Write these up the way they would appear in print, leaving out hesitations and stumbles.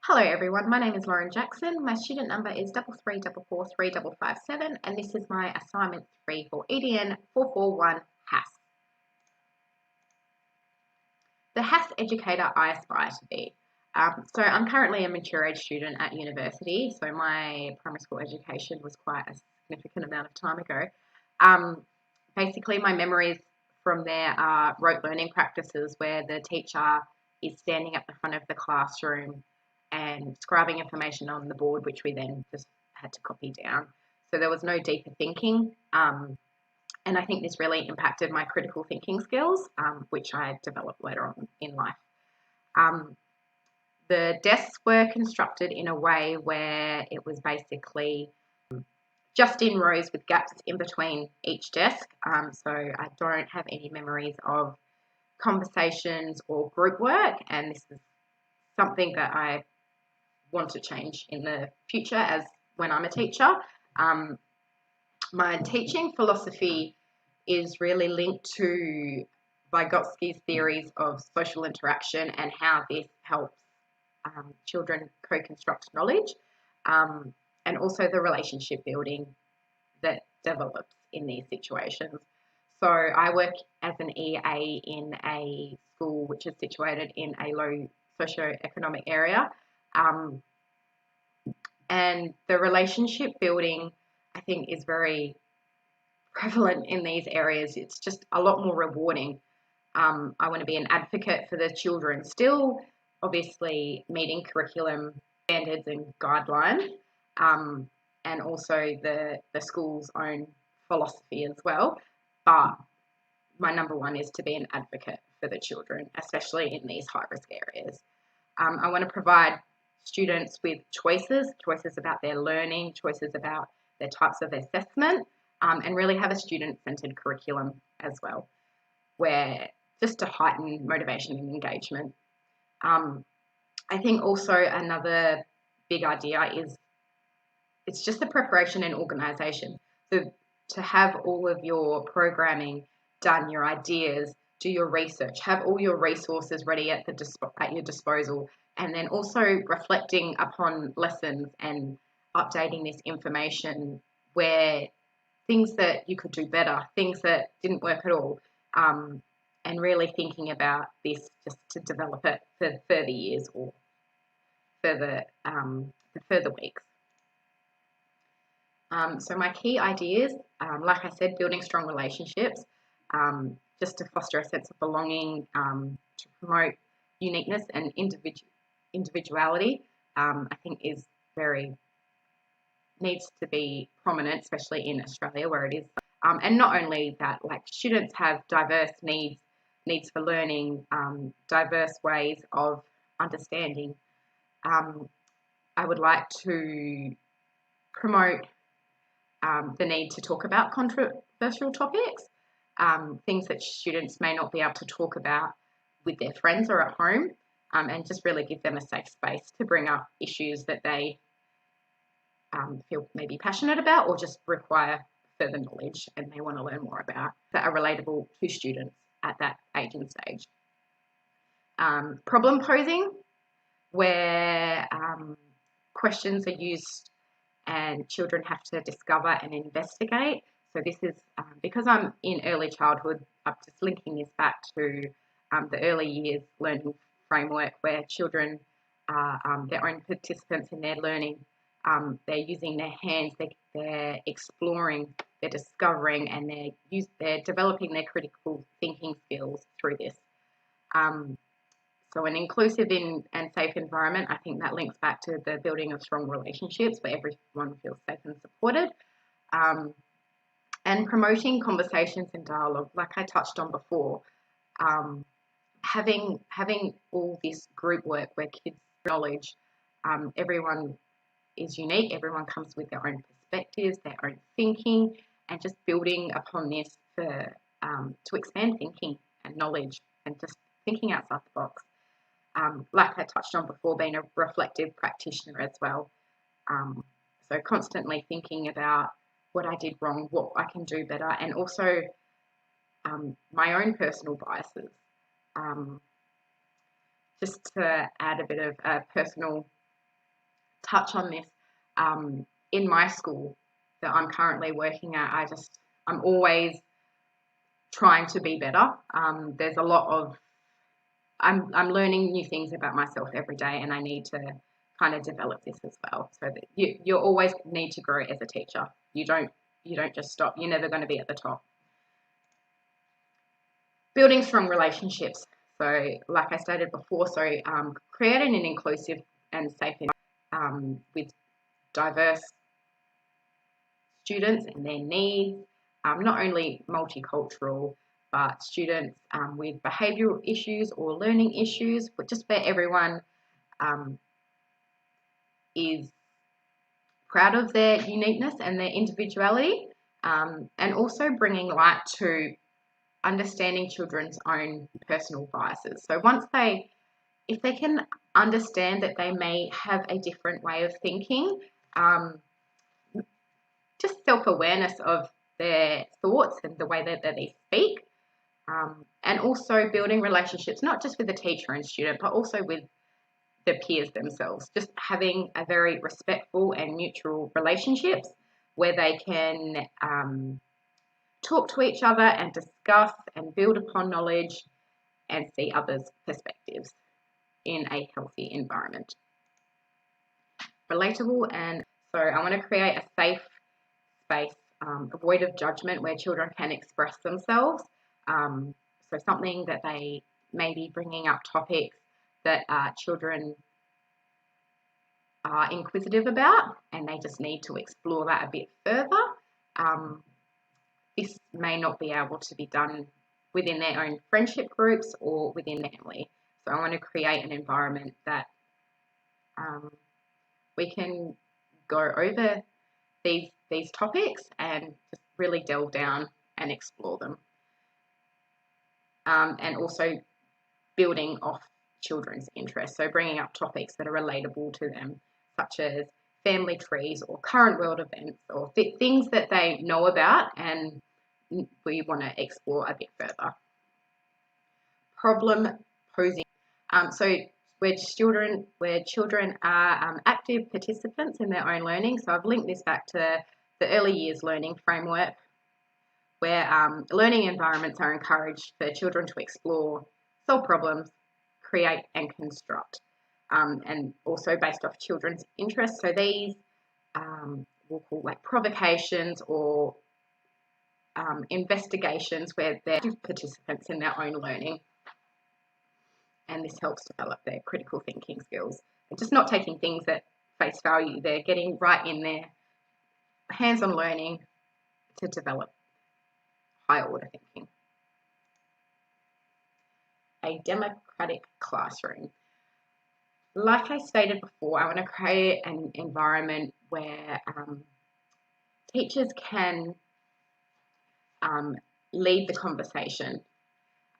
Hello everyone, my name is Lauren Jackson. My student number is 334435557 and this is my assignment 3 for EDN 441 HASS. The HASS educator I aspire to be. So I'm currently a mature age student at university, so my primary school education was quite a significant amount of time ago. Basically my memories from there are rote learning practices where the teacher is standing at the front of the classroom and scribing information on the board, which we then just had to copy down. So there was no deeper thinking. And I think this really impacted my critical thinking skills, which I developed later on in life. The desks were constructed in a way where it was basically just in rows with gaps in between each desk. So I don't have any memories of conversations or group work, and this is something that I want to change in the future as when I'm a teacher. My teaching philosophy is really linked to Vygotsky's theories of social interaction and how this helps children co-construct knowledge, and also the relationship building that develops in these situations. So I work as an EA in a school which is situated in a low socioeconomic area. And the relationship building, I think, is very prevalent in these areas. It's just a lot more rewarding. I want to be an advocate for the children, still obviously meeting curriculum standards and guidelines, and also the school's own philosophy as well. But my number one is to be an advocate for the children, especially in these high-risk areas. I want to provide students with choices about their learning, choices about their types of assessment, and really have a student-centered curriculum as well, where just to heighten motivation and engagement. I think also another big idea is it's just the preparation and organisation. So to have all of your programming done, your ideas, do your research, have all your resources ready at your disposal, and then also reflecting upon lessons and updating this information where things that you could do better, things that didn't work at all, and really thinking about this just to develop it for further years or further weeks. So my key ideas, like I said, building strong relationships, just to foster a sense of belonging, to promote uniqueness and individuality, I think needs to be prominent, especially in Australia where it is. And not only that, like students have diverse needs for learning, diverse ways of understanding. I would like to promote the need to talk about controversial topics, things that students may not be able to talk about with their friends or at home, and just really give them a safe space to bring up issues that they feel maybe passionate about or just require further knowledge and they want to learn more about that are relatable to students at that age and stage. Problem posing, where questions are used and children have to discover and investigate. So this is, because I'm in early childhood, I'm just linking this back to the early years learning framework where children are their own participants in their learning. They're using their hands, they're exploring, they're discovering, and they're developing their critical thinking skills through this. So an inclusive and safe environment, I think that links back to the building of strong relationships where everyone feels safe and supported. And promoting conversations and dialogue, like I touched on before. Having all this group work where kids knowledge, everyone is unique, everyone comes with their own perspectives, their own thinking, and just building upon this to expand thinking and knowledge and just thinking outside the box. Like I touched on before, being a reflective practitioner as well. So constantly thinking about what I did wrong, what I can do better, and also my own personal biases. Just to add a bit of personal touch on this. In my school that I'm currently working at, I'm always trying to be better. There's a lot of I'm learning new things about myself every day, and I need to kind of develop this as well. So that you always need to grow as a teacher. You don't just stop. You're never going to be at the top. Building strong relationships. So, like I stated before, creating an inclusive and safe environment with diverse students and their needs, not only multicultural, but students with behavioural issues or learning issues, but just where everyone is proud of their uniqueness and their individuality, and also bringing light to understanding children's own personal biases. So if they can understand that they may have a different way of thinking, just self-awareness of their thoughts and the way that they speak, and also building relationships, not just with the teacher and student, but also with the peers themselves, just having a very respectful and mutual relationships where they can talk to each other and discuss and build upon knowledge and see others' perspectives in a healthy environment. Relatable, and so I want to create a safe space, void of judgment, where children can express themselves. So something that they may be bringing up topics that children are inquisitive about, and they just need to explore that a bit further. This may not be able to be done within their own friendship groups or within their family. So I want to create an environment that we can go over these topics and just really delve down and explore them. And also building off children's interests, so bringing up topics that are relatable to them, such as family trees or current world events or things that they know about and we want to explore a bit further. Problem posing. So where children are active participants in their own learning. So I've linked this back to the early years learning framework, where learning environments are encouraged for children to explore, solve problems, create and construct, and also based off children's interests. So these we'll call like provocations or investigations where they're active participants in their own learning, and this helps develop their critical thinking skills. And just not taking things at face value, they're getting right in there, hands-on learning to develop higher order thinking. A democratic classroom. Like I stated before, I want to create an environment where teachers can lead the conversation,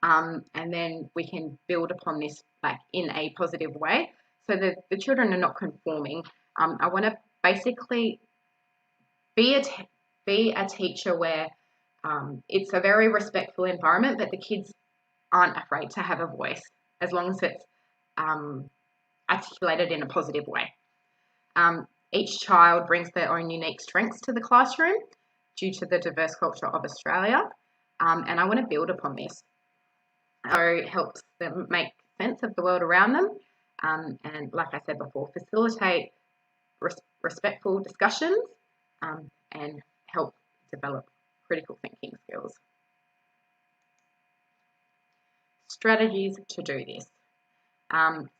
and then we can build upon this like in a positive way, so that the children are not conforming. I want to basically be a teacher where it's a very respectful environment, but the kids aren't afraid to have a voice as long as it's articulated in a positive way. Each child brings their own unique strengths to the classroom due to the diverse culture of Australia, and I want to build upon this. So it helps them make sense of the world around them, and like I said before, facilitate respectful discussions and help develop critical thinking skills. Strategies to do this.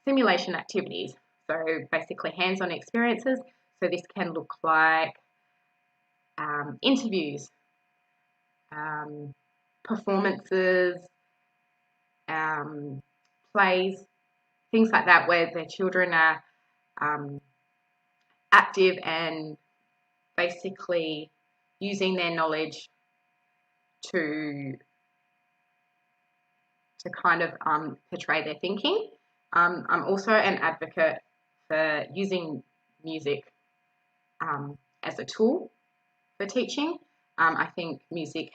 Simulation activities, so basically hands-on experiences. So this can look like interviews, performances, plays, things like that, where the children are active and basically using their knowledge to kind of portray their thinking. I'm also an advocate for using music as a tool for teaching. I think music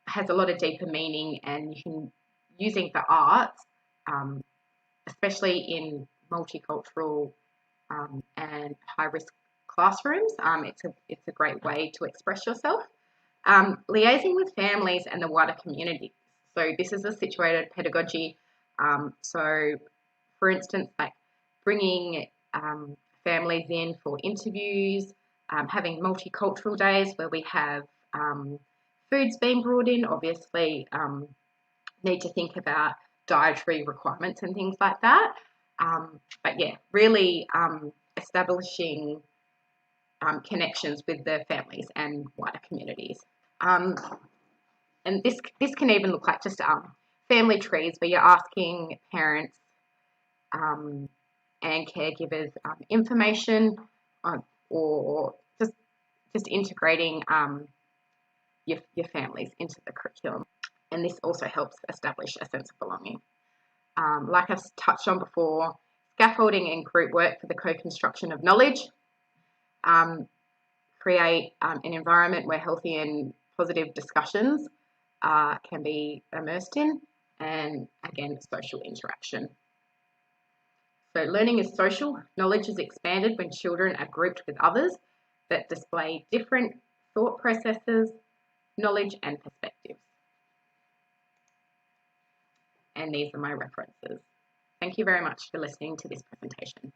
has a lot of deeper meaning, and using the arts, especially in multicultural and high-risk classrooms. It's a great way to express yourself. Liaising with families and the wider community. So this is a situated pedagogy. So, for instance, like bringing families in for interviews, having multicultural days where we have foods being brought in. Obviously, need to think about dietary requirements and things like that. But yeah, really establishing connections with the families and wider communities. And this can even look like just family trees where you're asking parents and caregivers information or just integrating your families into the curriculum. And this also helps establish a sense of belonging. Like I've touched on before, scaffolding and group work for the co-construction of knowledge. Create an environment where healthy and positive discussions can be immersed in, and again, social interaction. So learning is social. Knowledge is expanded when children are grouped with others that display different thought processes, knowledge and perspectives. And these are my references. Thank you very much for listening to this presentation.